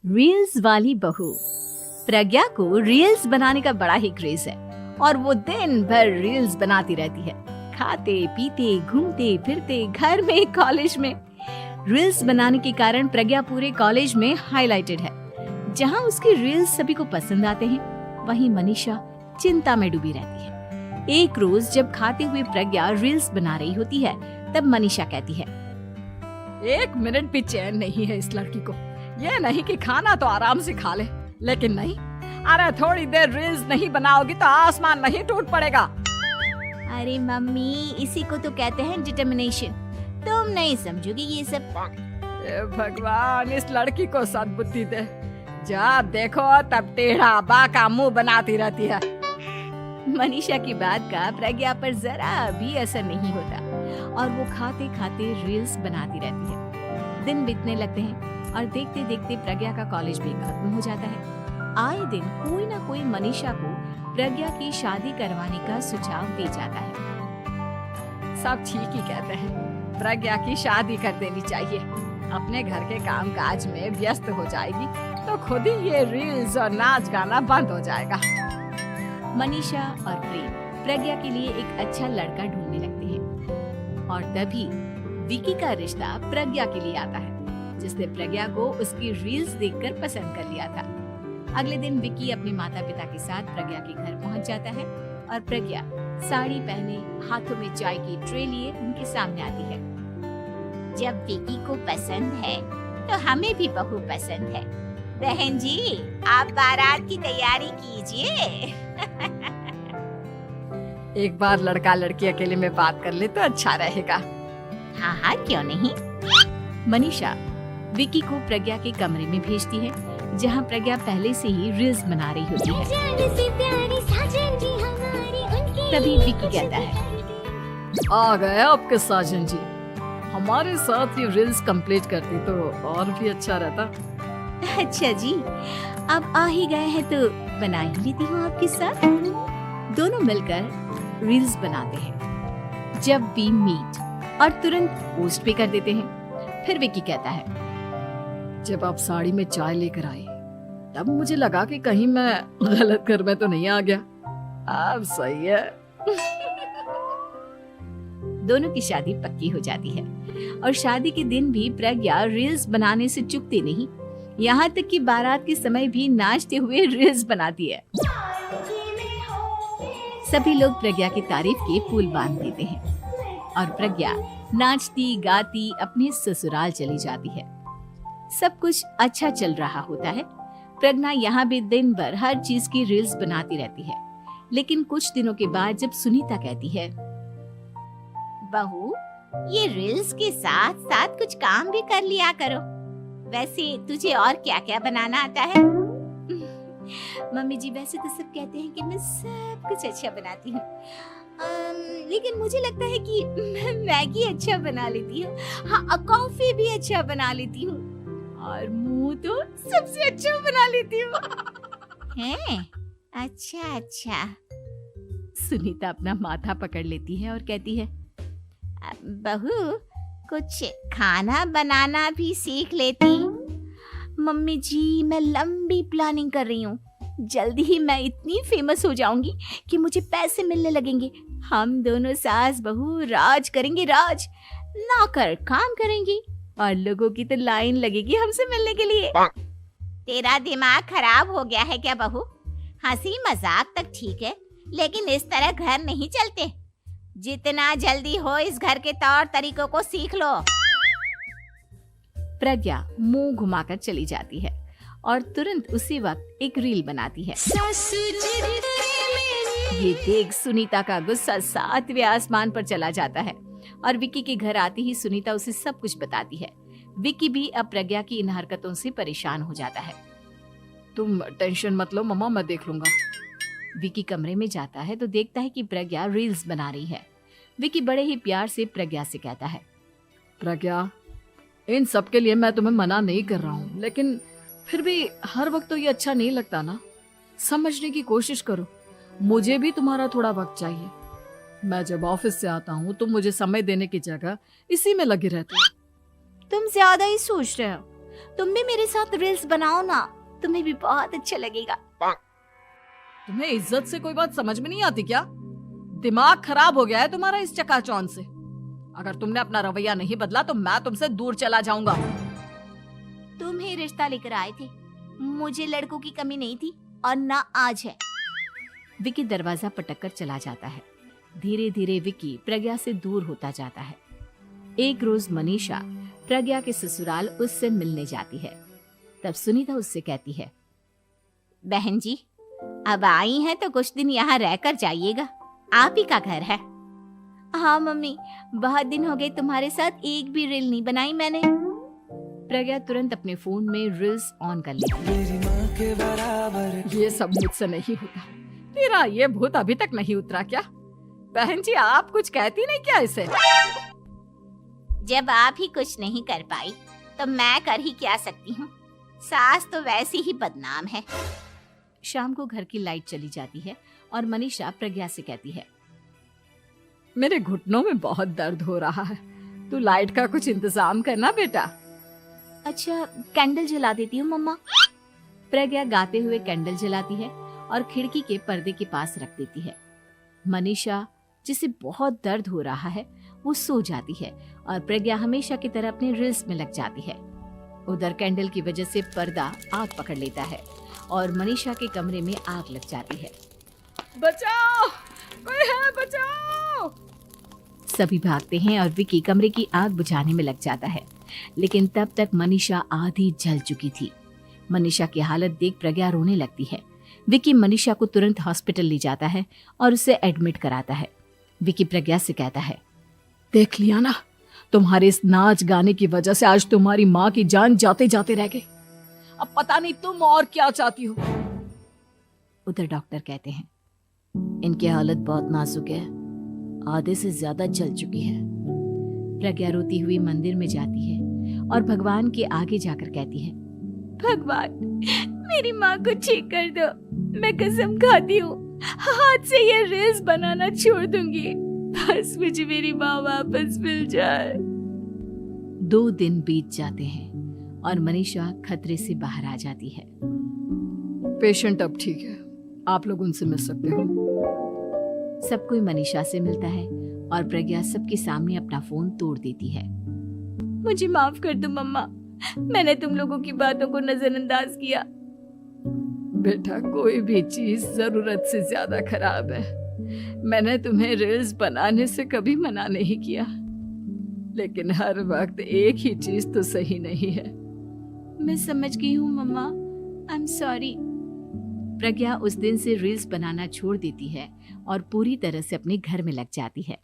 Reels वाली बहू। प्रज्ञा को रील्स बनाने का बड़ा ही क्रेज है और वो दिन भर रील्स बनाती रहती है। खाते पीते घूमते फिरते घर में कॉलेज में रील्स बनाने के कारण प्रज्ञा पूरे कॉलेज में हाईलाइटेड है। जहां उसकी रील्स सभी को पसंद आते हैं, वहीं मनीषा चिंता में डूबी रहती है। एक रोज जब खाते हुए प्रज्ञा रील्स बना रही होती है, तब मनीषा कहती है, 1 मिनट भी चैन नहीं है इस लड़की को। ये नहीं कि खाना तो आराम से खा ले, लेकिन नहीं, अरे थोड़ी देर रील्स नहीं बनाओगी तो आसमान नहीं टूट पड़ेगा। अरे मम्मी, इसी को तो कहते हैं डिटर्मिनेशन। तुम नहीं समझोगी ये सब। भगवान, इस लड़की को सद्बुद्धि दे। जब देखो तब टेढ़ा बाका मुंह बनाती रहती है। मनीषा की बात का प्रज्ञा पर जरा भी असर नहीं होता और वो खाते खाते रील्स बनाती रहती है। दिन बीतने लगते हैं और देखते देखते प्रज्ञा का कॉलेज भी खत्म हो जाता है। आए दिन कोई ना कोई मनीषा को प्रज्ञा की शादी करवाने का सुझाव दे जाता है। सब ठीक ही कहते हैं, प्रज्ञा की शादी कर देनी चाहिए। अपने घर के काम काज में व्यस्त हो जाएगी तो खुद ही ये रील्स और नाच गाना बंद हो जाएगा। मनीषा और प्रेम प्रज्ञा के लिए एक अच्छा लड़का ढूंढने लगते हैं और तभी विकी का रिश्ता प्रज्ञा के लिए आता है, जिसने प्रज्ञा को उसकी रील्स देखकर पसंद कर लिया था। अगले दिन विकी अपने माता पिता के साथ प्रज्ञा के घर पहुंच जाता है और प्रज्ञा साड़ी पहने हाथों में चाय की ट्रे लिए उनके सामने आती है। जब विकी को पसंद है तो हमें भी बहू पसंद है। बहन जी, आप बारात की तैयारी कीजिए। एक बार लड़का लड़की अकेले में बात कर ले तो अच्छा रहेगा। हाँ हाँ, क्यों नहीं। मनीषा विकी को प्रज्ञा के कमरे में भेजती है, जहां प्रज्ञा पहले से ही रील्स बना रही होती है। तभी विकी कहता है, आ गए आपके साजन जी। हमारे साथ ये रील्स कंप्लीट करती तो और भी अच्छा रहता। अच्छा जी, अब आ ही गए हैं तो बना ही लेती हूँ आपके साथ। दोनों मिलकर रील्स बनाते हैं। जब वी मीट और तुरंत पोस्ट भी कर देते हैं। फिर विकी कहता है, जब आप साड़ी में चाय लेकर आए तब मुझे लगा कि कहीं मैं गलत घर में तो नहीं आ गया। अब सही है। दोनों की शादी पक्की हो जाती है और शादी के दिन भी प्रज्ञा रील्स बनाने से चूकती नहीं। यहाँ तक कि बारात के समय भी नाचते हुए रील्स बनाती है। सभी लोग प्रज्ञा की तारीफ के पुल बांध देते हैं और प्रज्ञा नाचती गाती अपने ससुराल चली जाती है। सब कुछ अच्छा चल रहा होता है। प्रज्ञा यहाँ भी दिन भर हर चीज की रील्स बनाती रहती है। लेकिन कुछ दिनों के बाद जब सुनीता कहती है, बहू, ये रील्स के साथ साथ कुछ काम भी कर लिया करो। वैसे तुझे और क्या क्या बनाना आता है? मम्मी जी, वैसे तो सब कहते हैं कि मैं सब कुछ अच्छा बनाती हूँ, लेकिन मुझे लगता है कि मैं मैगी अच्छा बना लेती हूँ। हाँ, कॉफी भी अच्छा बना लेती हूँ और मुंह तो सबसे अच्छा बना लेती हूँ। हैं? अच्छा अच्छा। सुनीता अपना माथा पकड़ लेती है और कहती है, बहू, कुछ खाना बनाना भी सीख लेती। मम्मी जी, मैं लंबी प्लानिंग कर रही हूँ। जल्दी ही मैं इतनी फेमस हो जाऊंगी कि मुझे पैसे मिलने लगेंगे। हम दोनों सास बहू राज करेंगे, राज। नौकर काम करेंगे और लोगों की तो लाइन लगेगी हमसे मिलने के लिए। तेरा दिमाग खराब हो गया है क्या बहू? हंसी मजाक तक ठीक है, लेकिन इस तरह घर नहीं चलते। जितना जल्दी हो इस घर के तौर तरीकों को सीख लो। प्रज्ञा मुंह घुमाकर चली जाती है और तुरंत उसी वक्त एक रील बनाती है। ये देख सुनीता का गुस्सा 7वें आसमान पर चला जाता है और विकी के घर आती ही सुनीता उसे सब कुछ बताती है। विकी भी अब प्रज्ञा की इन हरकतों से परेशान हो जाता है। तुम टेंशन मत लो मम्मा, मैं देख लूंगा। विकी कमरे में जाता है तो देखता है कि प्रज्ञा रील्स बना रही है। विकी बड़े ही प्यार से प्रज्ञा से कहता है, प्रज्ञा, इन सब के लिए मैं तुम्हें मना नहीं कर रहा हूँ, लेकिन फिर भी हर वक्त तो ये अच्छा नहीं लगता ना। समझने की कोशिश करो, मुझे भी तुम्हारा थोड़ा वक्त चाहिए। मैं जब ऑफिस से आता हूँ तो मुझे समय देने की जगह इसी में लगी रहती है। तुम ज्यादा ही सोच रहे हो। तुम भी मेरे साथ रील्स बनाओ ना, तुम्हें भी बहुत अच्छा लगेगा। तुम्हें इज्जत से कोई बात समझ में नहीं आती क्या? दिमाग खराब हो गया है तुम्हारा इस चकाचौंध से। अगर तुमने अपना रवैया नहीं बदला तो मैं तुमसे दूर चला जाऊंगा। तुम ही रिश्ता लेकर आए थे, मुझे लड़कों की कमी नहीं थी और ना आज है। विकी दरवाजा पटककर चला जाता है। धीरे धीरे विकी प्रज्ञा से दूर होता जाता है। एक रोज मनीषा प्रज्ञा के ससुराल उससे मिलने जाती है। तब सुनीता उससे कहती है, बहन जी, अब आई हैं तो कुछ दिन यहाँ रहकर जाइएगा, आप ही का घर है। हाँ मम्मी, बहुत दिन हो गए तुम्हारे साथ एक भी रील नहीं बनाई मैंने। प्रज्ञा तुरंत अपने फोन में रील्स ऑन कर लेती है। ये सब मुझसे नहीं होता। तेरा ये भूत अभी तक नहीं उतरा क्या? बहन जी, आप कुछ कहती नहीं क्या इसे? जब आप ही कुछ नहीं कर पाई तो मैं कर ही क्या सकती हूँ। सास तो वैसी ही बदनाम है। शाम को घर की लाइट चली जाती है और मनीषा प्रज्ञा से कहती है, मेरे घुटनों में बहुत दर्द हो रहा है, तू लाइट का कुछ इंतजाम करना बेटा। अच्छा, कैंडल जला देती हूँ मम्मा। प्रज्ञा गाते हुए कैंडल जलाती है और खिड़की के पर्दे के पास रख देती है। मनीषा, जिसे बहुत दर्द हो रहा है, वो सो जाती है और प्रज्ञा हमेशा की तरह अपने रील्स में लग जाती है। उधर कैंडल की वजह से पर्दा आग पकड़ लेता है और मनीषा के कमरे में आग लग जाती है। बचाओ, कोई है, बचाओ। सभी भागते हैं और विकी कमरे की आग बुझाने में लग जाता है, लेकिन तब तक मनीषा आधी जल चुकी थी। मनीषा की हालत देख प्रज्ञा रोने लगती है। विकी मनीषा को तुरंत हॉस्पिटल ले जाता है और उसे एडमिट कराता है। विकी प्रज्ञा से कहता है, देख लिया ना, तुम्हारे इस नाच गाने की वजह से आज तुम्हारी माँ की जान जाते जाते रह गई। अब पता नहीं तुम और क्या चाहती हो। उधर डॉक्टर कहते हैं, इनकी हालत बहुत नाजुक है, आधे से ज्यादा जल चुकी है। प्रज्ञा रोती हुई मंदिर में जाती है और भगवान के आगे जाकर कहती है, भगवान, मेरी माँ को ठीक कर दो। मैं कसम खाती हूँ, हाथ से ये रील्स बनाना छोड़ दूंगी। बस मुझे मेरी माँ वापस मिल जाए। 2 दिन बीत जाते हैं और मनीषा खतरे से बाहर आ जाती है। पेशेंट अब ठीक है, आप लोग उनसे मिल सकते हो। सब कोई मनीषा से मिलता है और प्रज्ञा सबके सामने अपना फोन तोड़ देती है। मुझे माफ कर दो मम्मा, मैंने तुम लोगों की बातों को नजरअंदाज किया। बेटा, कोई भी चीज जरूरत से ज्यादा खराब है। मैंने तुम्हें रील्स बनाने से कभी मना नहीं किया, लेकिन हर वक्त एक ही चीज तो सही नहीं है। मैं समझ गई हूँ मम्मा, आई एम सॉरी। प्रज्ञा उस दिन से रील्स बनाना छोड़ देती है और पूरी तरह से अपने घर में लग जाती है।